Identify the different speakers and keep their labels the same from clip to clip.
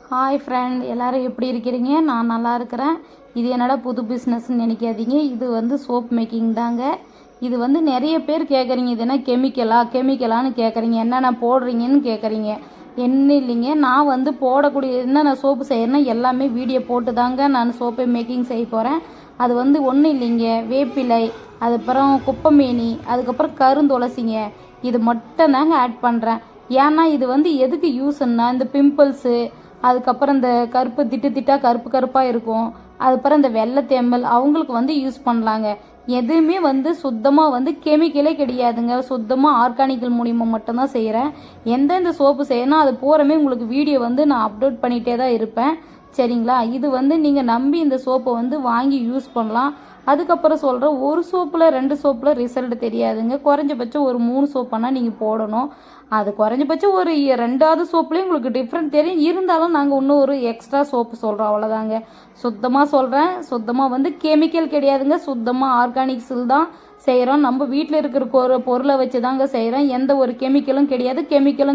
Speaker 1: Hi friend, எல்லோரும் எப்படி இருக்கிறீங்க? நான் நல்லா இருக்கிறேன். இது என்னடா புது பிஸ்னஸ்ன்னு நினைக்காதீங்க. இது வந்து சோப் மேக்கிங் தாங்க. இது வந்து நிறைய பேர் கேட்குறீங்க, இது என்ன கெமிக்கலான்னு கேட்குறீங்க, என்னென்ன போடுறீங்கன்னு கேட்குறீங்க. என்ன இல்லைங்க, நான் வந்து போடக்கூடிய என்னென்ன சோப்பு செய்கிறேன்னா எல்லாமே வீடியோ போட்டு தாங்க நான் சோப்பை மேக்கிங் செய்ய போகிறேன். அது வந்து ஒன்றும் இல்லைங்க, வேப்பிலை, அதுக்கப்புறம் குப்பைமேனி, அதுக்கப்புறம் கருந்துளசிங்க, இது மட்டும் தாங்க ஆட் பண்ணுறேன். ஏன்னா இது வந்து எதுக்கு யூஸ்ன்னா, இந்த பிம்பிள்ஸு, அதுக்கப்புறம் இந்த கருப்பு திட்டாக கருப்பாக இருக்கும், அதுக்கப்புறம் இந்த வெள்ளைத்தேமல் அவங்களுக்கு வந்து யூஸ் பண்ணலாங்க. எதுவுமே வந்து சுத்தமாக வந்து கெமிக்கலே கிடையாதுங்க. சுத்தமாக ஆர்கானிக்கல் மூலிமா மட்டும்தான் செய்கிறேன். எந்தெந்த சோப்பு செய்யணும் அது பூராமே உங்களுக்கு வீடியோ வந்து நான் அப்லோட் பண்ணிகிட்டே தான் இருப்பேன். சரிங்களா? இது வந்து நீங்கள் நம்பி இந்த சோப்பை வந்து வாங்கி யூஸ் பண்ணலாம். அதுக்கப்புறம் சொல்கிறேன், ஒரு சோப்பில் 2 சோப்பில் ரிசல்ட் தெரியாதுங்க. குறைஞ்சபட்சம் ஒரு 3 சோப்பானா நீங்கள் போடணும். அது குறைஞ்சபட்சம் ஒரு 2வது சோப்புலேயும் உங்களுக்கு டிஃப்ரெண்ட் தெரியும். இருந்தாலும் நாங்கள் இன்னும் ஒரு எக்ஸ்ட்ரா சோப்பு சொல்கிறோம், அவ்வளோதாங்க. சுத்தமாக சொல்கிறேன், சுத்தமாக வந்து கெமிக்கல் கிடையாதுங்க. சுத்தமாக ஆர்கானிக்ஸில் தான் செய்கிறோம். நம்ம வீட்டில் இருக்கிற ஒரு பொருளை வச்சு தாங்க செய்கிறோம். எந்த ஒரு கெமிக்கலும்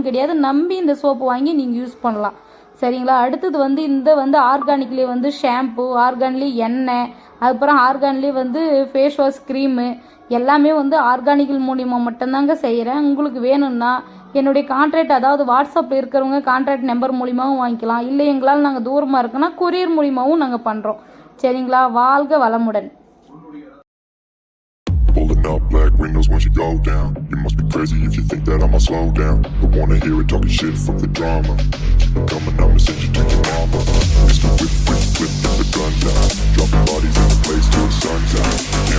Speaker 1: கிடையாது. நம்பி இந்த சோப்பு வாங்கி நீங்கள் யூஸ் பண்ணலாம். சரிங்களா? அடுத்தது வந்து இந்த வந்து ஆர்கானிக்லேயே வந்து ஷாம்பு, ஆர்கான்லேயே எண்ணெய், அதுக்கப்புறம் ஆர்கான்லேயே வந்து ஃபேஸ் வாஷ், க்ரீமு எல்லாமே வந்து ஆர்கானிக்கல் மூலிமா மட்டும்தாங்க செய்கிறேன். உங்களுக்கு வேணும்னா என்னுடைய கான்ட்ராக்ட், அதாவது வாட்ஸ்அப்பில் இருக்கிறவங்க கான்ட்ராக்ட் நம்பர் மூலிமாவும் வாங்கிக்கலாம். இல்லை எங்களால் நாங்கள் தூரமாக இருக்கோன்னா கொரியர் மூலிமாவும் நாங்கள் பண்ணுறோம். சரிங்களா? வாழ்க வளமுடன்.
Speaker 2: Pulling up black windows once you go down. You must be crazy if you think that I'ma slow down. Don't wanna hear it talking shit from the drama. Keep it coming, I'ma send you to your mama. Mr. Whip, the guns out. Dropping bodies in the place till the sun's out. Yeah.